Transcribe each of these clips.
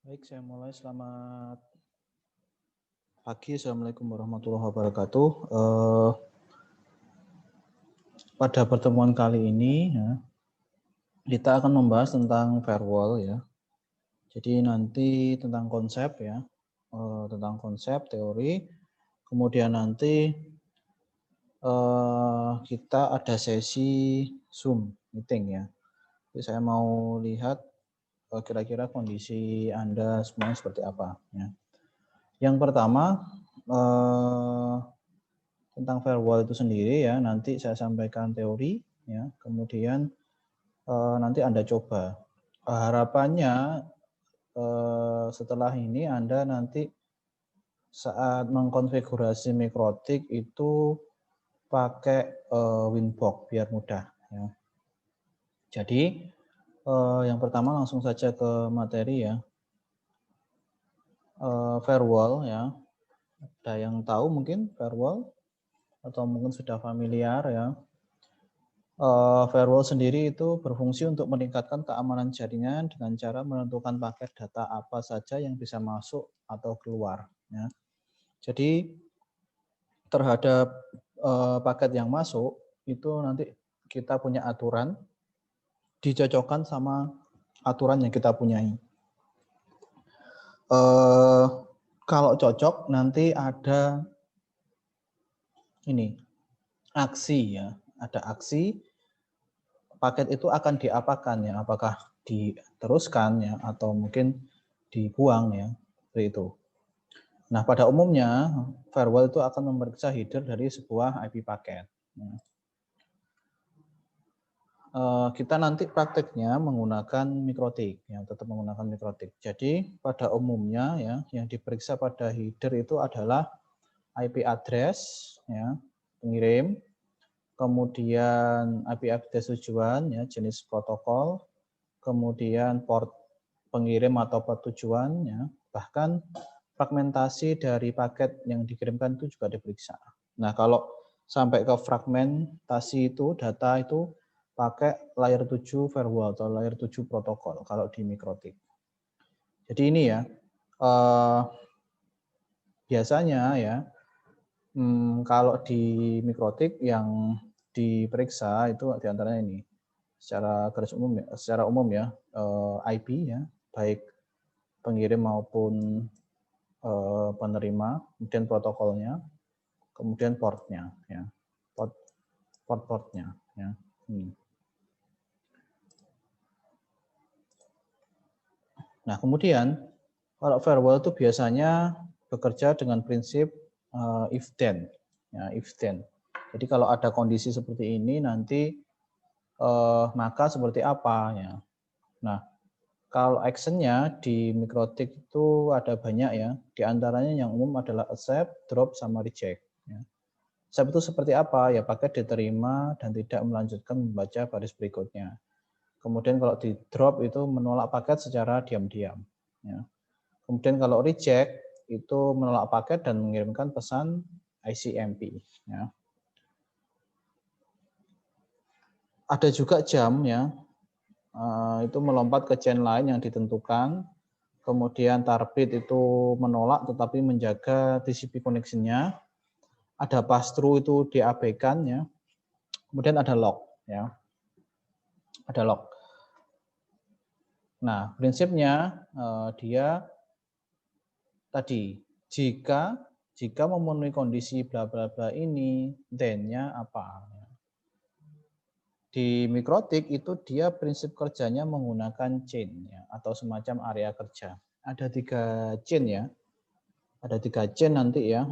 Baik, saya mulai. Selamat pagi. Assalamualaikum warahmatullahi wabarakatuh. Pada pertemuan kali ini, ya, kita akan membahas tentang firewall, ya. Jadi nanti tentang konsep, ya, tentang konsep teori. Kemudian nanti kita ada sesi Zoom meeting, ya. Jadi saya mau lihat kira-kira kondisi Anda semuanya seperti apa, ya. Yang pertama, tentang firewall itu sendiri, ya, nanti saya sampaikan teori, ya, kemudian nanti Anda coba. Harapannya setelah ini Anda nanti saat mengkonfigurasi mikrotik itu pakai Winbox biar mudah, ya. Jadi yang pertama langsung saja ke materi, ya. Firewall, ya. Ada yang tahu mungkin firewall atau mungkin sudah familiar, ya. Firewall sendiri itu berfungsi untuk meningkatkan keamanan jaringan dengan cara menentukan paket data apa saja yang bisa masuk atau keluar, ya. Jadi terhadap paket yang masuk itu nanti kita punya aturan, dicocokkan sama aturan yang kita punyai. Kalau cocok nanti ada ini aksi, ya, ada aksi. Paket itu akan diapakan, ya, apakah diteruskan, ya, atau mungkin dibuang, ya, seperti itu. Nah, pada umumnya firewall itu akan memeriksa header dari sebuah IP paket, ya. Kita nanti prakteknya menggunakan mikrotik, ya, tetap menggunakan mikrotik. Jadi pada umumnya, ya, yang diperiksa pada header itu adalah IP address, ya, pengirim, kemudian IP address tujuan, ya, jenis protokol, kemudian port pengirim atau port tujuan, ya, bahkan fragmentasi dari paket yang dikirimkan itu juga diperiksa. Nah, kalau sampai ke fragmentasi itu, data itu pakai layer 7 firewall atau layer 7 protokol kalau di mikrotik. Jadi ini, ya, biasanya, ya, kalau di mikrotik yang diperiksa itu diantaranya ini, secara garis umum, ya, secara umum, ya, IP, ya, baik pengirim maupun penerima, kemudian protokolnya, kemudian portnya, ya, portnya, ya. Nah, kemudian kalau firewall itu biasanya bekerja dengan prinsip if then, ya, if then. Jadi kalau ada kondisi seperti ini nanti maka seperti apa, ya. Nah, kalau actionnya di mikrotik itu ada banyak, ya. Di antaranya yang umum adalah accept, drop, sama reject, ya. Accept itu seperti apa? Ya, paket diterima dan tidak melanjutkan membaca baris berikutnya. Kemudian kalau di drop itu menolak paket secara diam-diam, ya. Kemudian kalau reject itu menolak paket dan mengirimkan pesan ICMP, ya. Ada juga jam, ya, itu melompat ke chain lain yang ditentukan. Kemudian tarbit itu menolak tetapi menjaga TCP connection-nya. Ada pass-through itu diabaikan, ya. Kemudian ada lock, ya. Ada lock. Nah, prinsipnya dia tadi jika memenuhi kondisi bla bla bla ini, then-nya apa? Di mikrotik itu dia prinsip kerjanya menggunakan chain, ya, atau semacam area kerja. Ada 3 chain, ya. Ada 3 chain nanti, ya.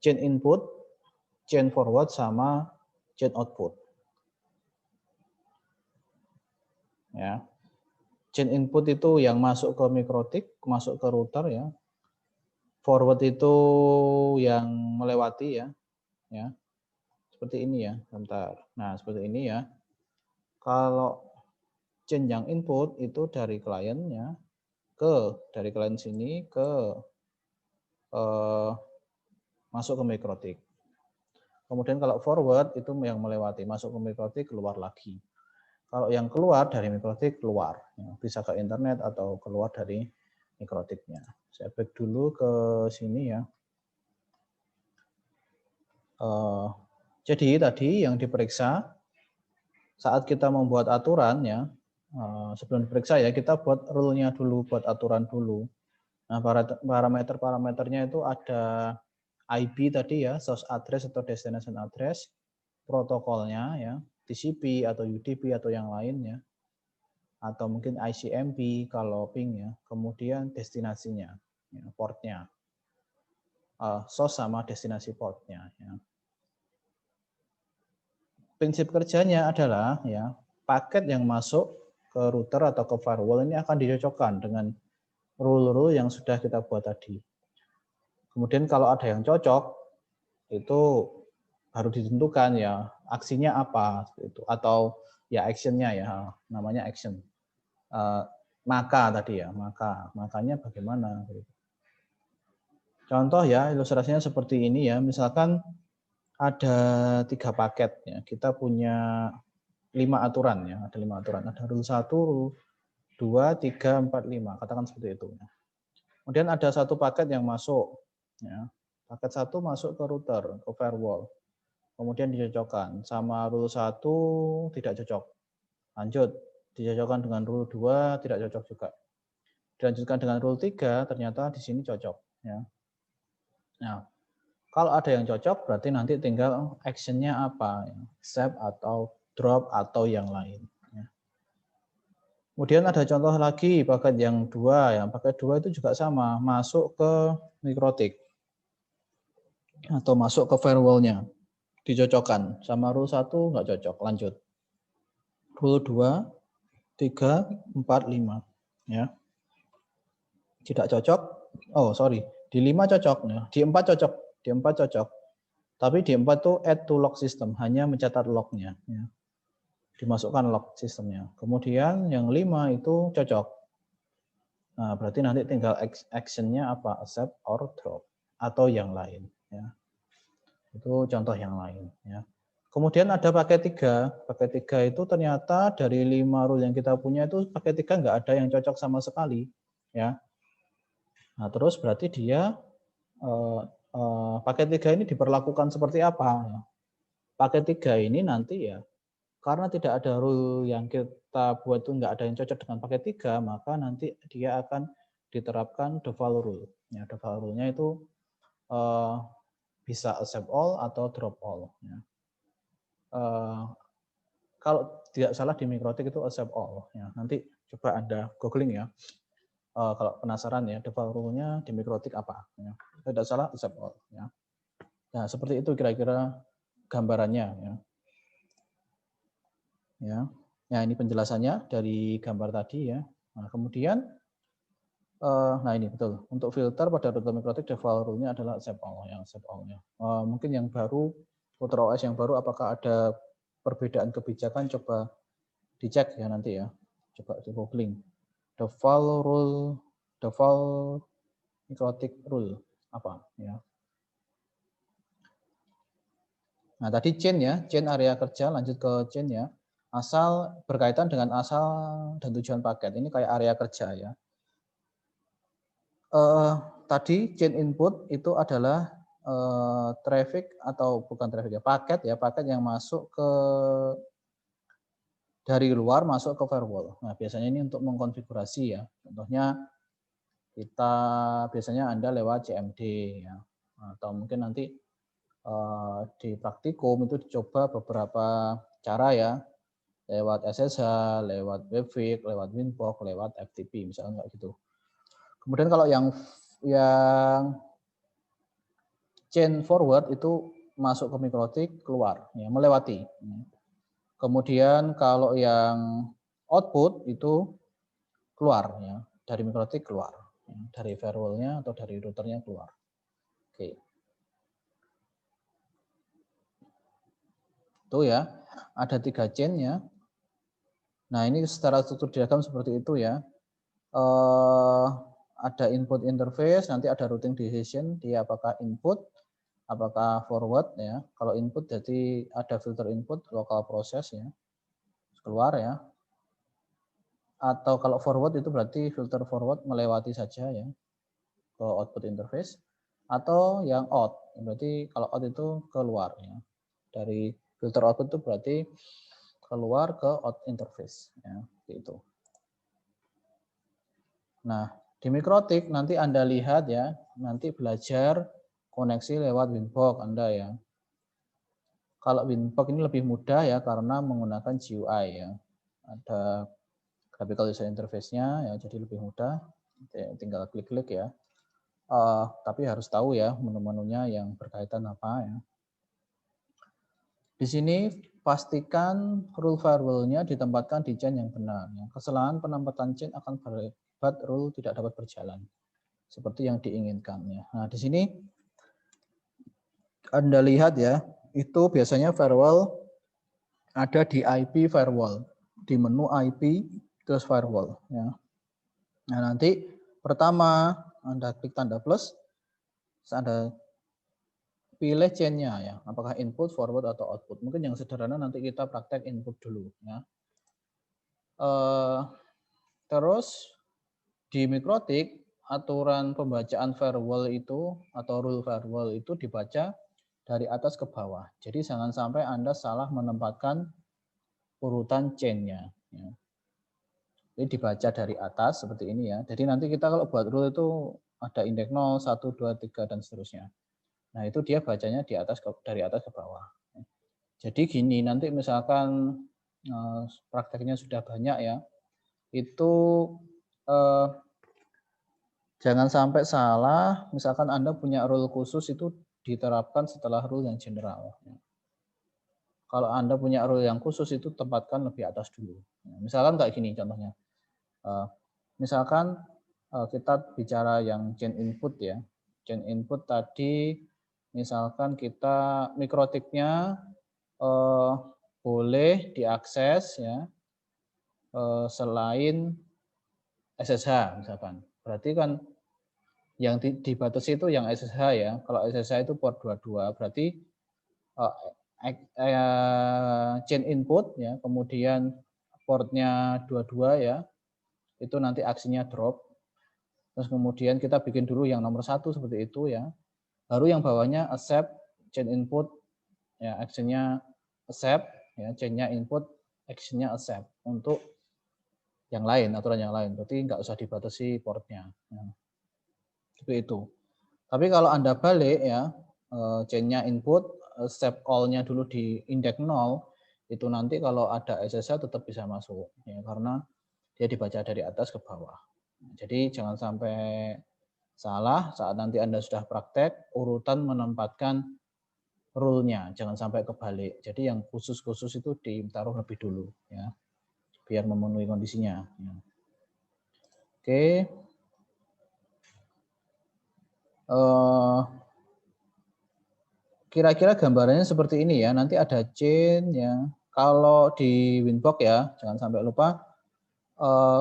Chain input, chain forward, sama chain output. Ya. Chain input itu yang masuk ke mikrotik, masuk ke router, ya. Forward itu yang melewati, ya. Ya. Seperti ini, ya. Bentar. Nah, seperti ini, ya. Kalau chain yang input itu dari kliennya dari klien sini ke masuk ke mikrotik. Kemudian kalau forward itu yang melewati, masuk ke mikrotik, keluar lagi. Kalau yang keluar dari mikrotik keluar, ya, bisa ke internet atau keluar dari mikrotiknya. Saya back dulu ke sini ya. Jadi tadi yang diperiksa saat kita membuat aturan ya, sebelum diperiksa ya kita buat rule-nya dulu, buat aturan dulu. Nah, parameter-parameternya itu ada IP tadi ya, source address atau destination address, protokolnya ya, TCP atau UDP atau yang lainnya, atau mungkin ICMP kalau ping ya, kemudian destinasinya, ya, portnya, source sama destinasi portnya. Ya. Prinsip kerjanya adalah ya paket yang masuk ke router atau ke firewall ini akan dicocokkan dengan rule-rule yang sudah kita buat tadi. Kemudian kalau ada yang cocok, itu baru ditentukan ya aksinya apa itu atau ya actionnya ya namanya action. Maka tadi ya makanya bagaimana? Contoh ya ilustrasinya seperti ini ya, misalkan ada 3 paket ya, kita punya 5 aturan ya, ada 5 aturan, ada rule 1, rule 2, 3, 4, 5, katakan seperti itu. Kemudian ada satu paket yang masuk, ya. Paket 1 masuk ke router, ke firewall, kemudian dicocokkan, sama rule 1 tidak cocok, lanjut, dicocokkan dengan rule 2 tidak cocok juga. Dilanjutkan dengan rule 3, ternyata di sini cocok. Ya. Nah, kalau ada yang cocok, berarti nanti tinggal action-nya apa, ya. Accept atau drop atau yang lain. Ya. Kemudian ada contoh lagi paket yang 2, yang paket 2 itu juga sama, masuk ke mikrotik atau masuk ke firewall-nya, dicocokkan sama rule 1 nggak cocok, lanjut. Rule 2, 3, 4, 5. Ya. Tidak cocok, di 5 cocok, ya. Di 4 cocok, di 4 cocok. Tapi di 4 tuh add to log system, hanya mencatat lognya. Ya. Dimasukkan log sistemnya. Kemudian yang 5 itu cocok. Nah, berarti nanti tinggal action-nya apa? Accept or drop atau yang lain. Ya. Itu contoh yang lain. Ya. Kemudian ada paket 3. Paket 3 itu ternyata dari 5 rule yang kita punya itu paket 3 nggak ada yang cocok sama sekali. Ya. Nah, terus berarti dia paket 3 ini diperlakukan seperti apa? Paket 3 ini nanti ya, karena tidak ada rule yang kita buat itu nggak ada yang cocok dengan paket 3, maka nanti dia akan diterapkan default rule. Ya, default rule-nya itu bisa accept all atau drop all. Ya. Kalau tidak salah di mikrotik itu accept all. Ya. Nanti coba Anda googling ya. Kalau penasaran ya, default rule-nya di mikrotik apa. Ya. Tidak salah accept all. Ya. Nah, seperti itu kira-kira gambarannya. Ya. Ya. Nah, ini penjelasannya dari gambar tadi ya. Nah, kemudian nah ini betul. Untuk filter pada router mikrotik default rule-nya adalah accept all, yang accept all-nya. Mungkin yang baru router OS yang baru apakah ada perbedaan kebijakan, coba dicek ya nanti ya. Coba di googling. Default rule, default mikrotik rule apa ya. Nah, tadi chain ya, chain area kerja, lanjut ke chain ya. Asal berkaitan dengan asal dan tujuan paket. Ini kayak area kerja ya. Tadi chain input itu adalah traffic atau bukan traffic ya, paket yang masuk ke dari luar masuk ke firewall. Nah, biasanya ini untuk mengkonfigurasi ya. Contohnya kita biasanya Anda lewat CMD ya. Atau mungkin nanti di praktikum itu dicoba beberapa cara ya. Lewat SSH, lewat Webvik, lewat Winbox, lewat FTP misalnya enggak gitu. Kemudian kalau yang chain forward itu masuk ke mikrotik, keluar, ya, melewati. Kemudian kalau yang output itu keluar, ya, dari mikrotik keluar, ya, dari firewall-nya atau dari routernya keluar. Oke. Itu ya, ada 3 chain ya. Nah ini secara struktur diagram seperti itu ya. Ada input interface, nanti ada routing decision, dia apakah input, apakah forward ya. Kalau input jadi ada filter input, local process ya, keluar ya. atau kalau forward itu berarti filter forward melewati saja ya ke output interface, atau yang out berarti kalau out itu keluar ya. Dari filter output itu berarti keluar ke out interface ya, gitu. Nah, di Mikrotik nanti Anda lihat ya, nanti belajar koneksi lewat Winbox Anda ya. Kalau Winbox ini lebih mudah ya karena menggunakan GUI ya. Ada graphical user interface-nya ya, jadi lebih mudah. Tinggal klik-klik ya. Tapi harus tahu ya menu-menunya yang berkaitan apa ya. Di sini pastikan rule firewall-nya ditempatkan di chain yang benar. Kesalahan penempatan chain akan berakibat rule tidak dapat berjalan seperti yang diinginkan ya. Nah, di sini Anda lihat ya, itu biasanya firewall ada di IP firewall, di menu IP terus firewall ya. Nah, nanti pertama Anda klik tanda plus, Anda pilih chain-nya ya, apakah input, forward atau output. Mungkin yang sederhana nanti kita praktek input dulu ya. Terus di Mikrotik aturan pembacaan firewall itu atau rule firewall itu dibaca dari atas ke bawah. Jadi jangan sampai Anda salah menempatkan urutan chain-nya. Ya. Jadi dibaca dari atas seperti ini ya. Jadi nanti kita kalau buat rule itu ada indeks 0, 1, 2, 3 dan seterusnya. Nah itu dia bacanya di atas dari atas ke bawah. Jadi gini, nanti misalkan prakteknya sudah banyak ya, itu jangan sampai salah, misalkan Anda punya rule khusus itu diterapkan setelah rule yang general. Kalau Anda punya rule yang khusus itu tempatkan lebih atas dulu. Misalkan kayak gini contohnya. Misalkan kita bicara yang chain input ya. Chain input tadi misalkan kita mikrotiknya boleh diakses ya selain SSH misalkan. Berarti kan yang dibatasi itu yang SSH ya. Kalau SSH itu port 22 berarti chain input ya, kemudian portnya 22 ya. Itu nanti aksinya drop. Terus kemudian kita bikin dulu yang nomor 1 seperti itu ya. Baru yang bawahnya accept chain input ya, actionnya accept ya, chainnya input, actionnya accept untuk yang lain, aturan yang lain. Berarti nggak usah dibatasi portnya. Ya. Seperti itu. Tapi kalau Anda balik ya, chainnya input, accept all-nya dulu di indeks 0, itu nanti kalau ada SSH tetap bisa masuk. Ya, karena dia dibaca dari atas ke bawah. Jadi jangan sampai salah saat nanti Anda sudah praktek, urutan menempatkan rule-nya, jangan sampai kebalik. Jadi yang khusus-khusus itu ditaruh lebih dulu, ya, biar memenuhi kondisinya. Ya. Oke. Kira-kira gambarannya seperti ini ya. Nanti ada chain ya. Kalau di Winbox ya, jangan sampai lupa.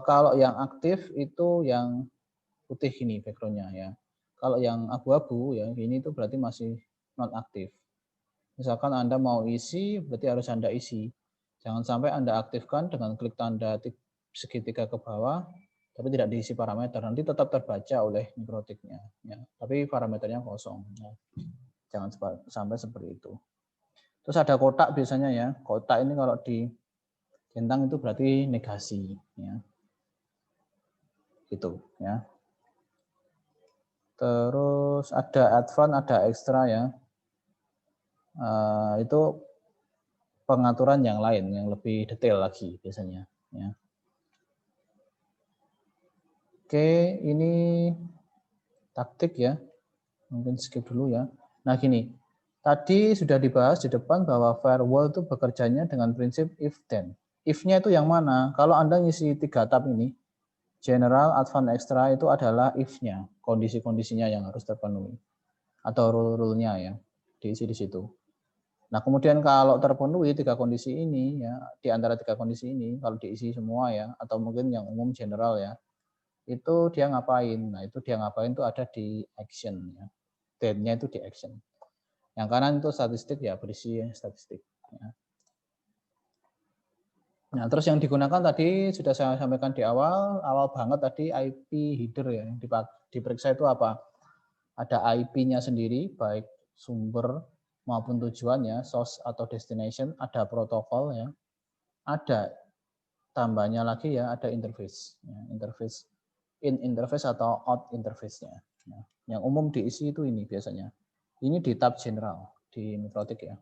Kalau yang aktif itu yang putih ini background-nya ya. Kalau yang abu-abu ya, ini itu berarti masih non aktif. Misalkan Anda mau isi, berarti harus Anda isi. Jangan sampai Anda aktifkan dengan klik tanda segitiga ke bawah, tapi tidak diisi parameter. Nanti tetap terbaca oleh mikrotiknya. Ya. Tapi parameternya kosong. Ya. Jangan sampai seperti itu. Terus ada kotak biasanya ya. Kotak ini kalau di centang itu berarti negasi. Ya. Gitu ya. Terus ada advance, ada extra ya. Itu pengaturan yang lain, yang lebih detail lagi biasanya. Ya. Oke, ini taktik ya. Mungkin skip dulu ya. Nah gini, tadi sudah dibahas di depan bahwa firewall itu bekerjanya dengan prinsip if then. If-nya itu yang mana? Kalau Anda ngisi 3 tab ini, general, advanced, extra itu adalah if-nya, kondisi-kondisinya yang harus terpenuhi. Atau rule-rule-nya ya, diisi di situ. Nah kemudian kalau terpenuhi 3 kondisi ini, ya di antara 3 kondisi ini, kalau diisi semua ya, atau mungkin yang umum general ya, itu dia ngapain? Nah itu dia ngapain itu ada di action ya. Then-nya itu di action. Yang kanan itu statistik ya, berisi statistik. Ya. Nah, terus yang digunakan tadi sudah saya sampaikan di awal banget tadi IP header ya. Yang diperiksa itu apa? Ada IP-nya sendiri, baik sumber maupun tujuannya, source atau destination, ada protokol ya, ada tambahnya lagi ya, ada interface, ya, interface in interface atau out interface-nya. Nah, yang umum diisi itu ini biasanya. Ini di tab general di Mikrotik ya.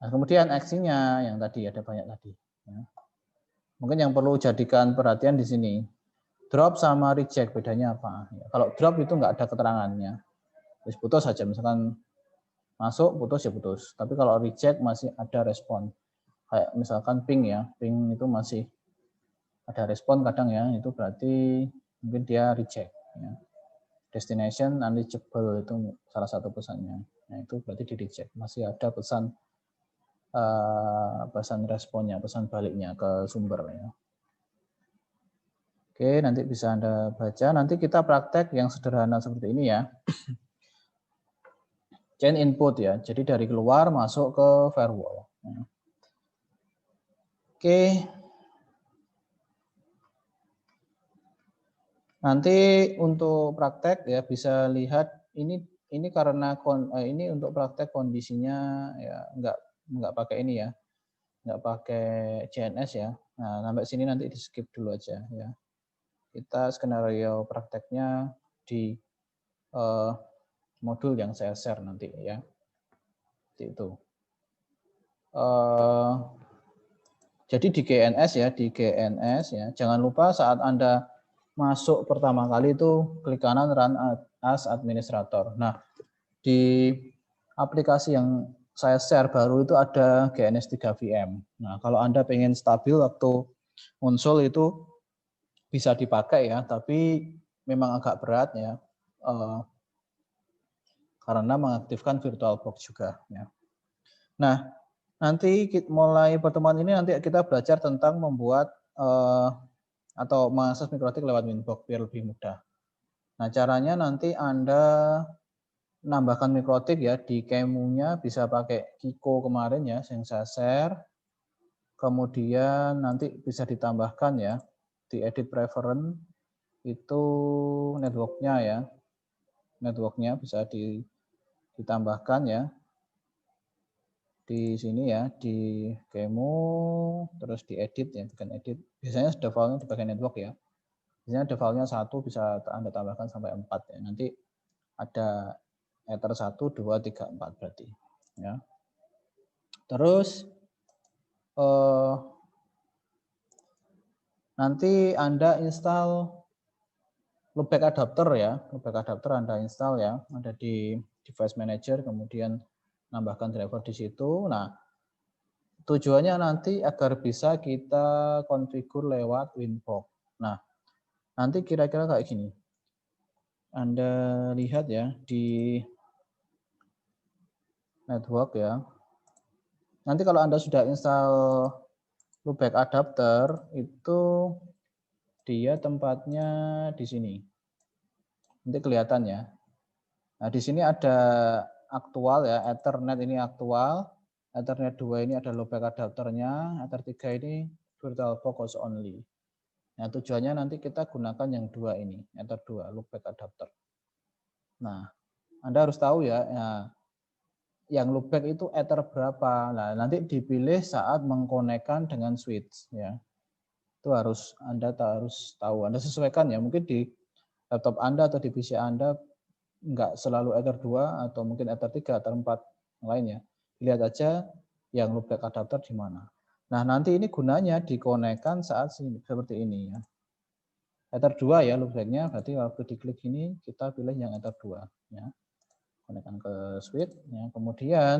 Nah, kemudian aksinya yang tadi ada banyak tadi. Ya. Mungkin yang perlu jadikan perhatian di sini, drop sama reject bedanya apa? Ya, kalau drop itu nggak ada keterangannya, terus putus saja. Misalkan masuk putus ya putus. Tapi kalau reject masih ada respon. Kayak misalkan ping ya, ping itu masih ada respon kadang ya, itu berarti mungkin dia reject. Ya. Destination unreachable itu salah satu pesannya. Nah itu berarti di reject. Masih ada pesan pesan responnya, pesan baliknya ke sumber ya. Oke, nanti bisa Anda baca. Nanti kita praktek yang sederhana seperti ini ya. Chain input ya. Jadi dari keluar masuk ke firewall. Oke. Nanti untuk praktek ya bisa lihat ini karena ini untuk praktek kondisinya ya nggak pakai ini ya. Nggak pakai CNS ya. Nah, sampai sini nanti di skip dulu aja ya. Kita skenario prakteknya di modul yang saya share nanti ya. Seperti itu. Jadi di GNS ya, jangan lupa saat Anda masuk pertama kali itu klik kanan run as administrator. Nah, di aplikasi yang saya share baru itu ada GNS 3 VM. Nah, kalau Anda pengen stabil waktu muncul itu bisa dipakai ya, tapi memang agak berat ya, karena mengaktifkan VirtualBox juga. Ya. Nah, nanti mulai pertemuan ini nanti kita belajar tentang membuat atau mengakses Mikrotik lewat Winbox biar lebih mudah. Nah, caranya nanti Anda menambahkan Mikrotik ya di Kemu-nya bisa pakai Kiko kemarin ya yang saya share. Kemudian nanti bisa ditambahkan ya di edit preference itu network-nya ya. Network-nya bisa ditambahkan ya. Di sini ya di Kemu terus di edit ya, bukan edit. Biasanya default-nya di bagian network ya. Biasanya default-nya 1 bisa Anda tambahkan sampai 4 ya. Nanti ada ether 1, 2, 3, 4 berarti. Ya. Terus nanti Anda install loopback adapter ya. Loopback adapter Anda install ya. Ada di device manager, kemudian nambahkan driver di situ. Nah, tujuannya nanti agar bisa kita konfigur lewat Winbox. Nah, nanti kira-kira kayak gini. Anda lihat ya di network ya. Nanti kalau Anda sudah install loopback adapter itu dia tempatnya di sini. Nanti kelihatan ya. Nah, di sini ada aktual ya, Ethernet ini aktual, Ethernet 2 ini ada loopback adapternya, Ether 3 ini VirtualBox only. Nah, tujuannya nanti kita gunakan yang 2 ini, Ether 2 loopback adapter. Nah, Anda harus tahu ya, yang loopback itu Ether berapa. Nah, nanti dipilih saat mengkonekkan dengan switch ya. Itu Anda harus tahu. Anda sesuaikan ya. Mungkin di laptop Anda atau di PC Anda enggak selalu Ether 2 atau mungkin Ether 3 atau 4 yang lain ya. Lihat aja yang loopback adapter di mana. Nah, nanti ini gunanya dikonekkan saat seperti ini ya. Ether 2 ya loopbacknya, berarti waktu diklik ini kita pilih yang Ether 2 ya. Konekkan ke switch ya. Kemudian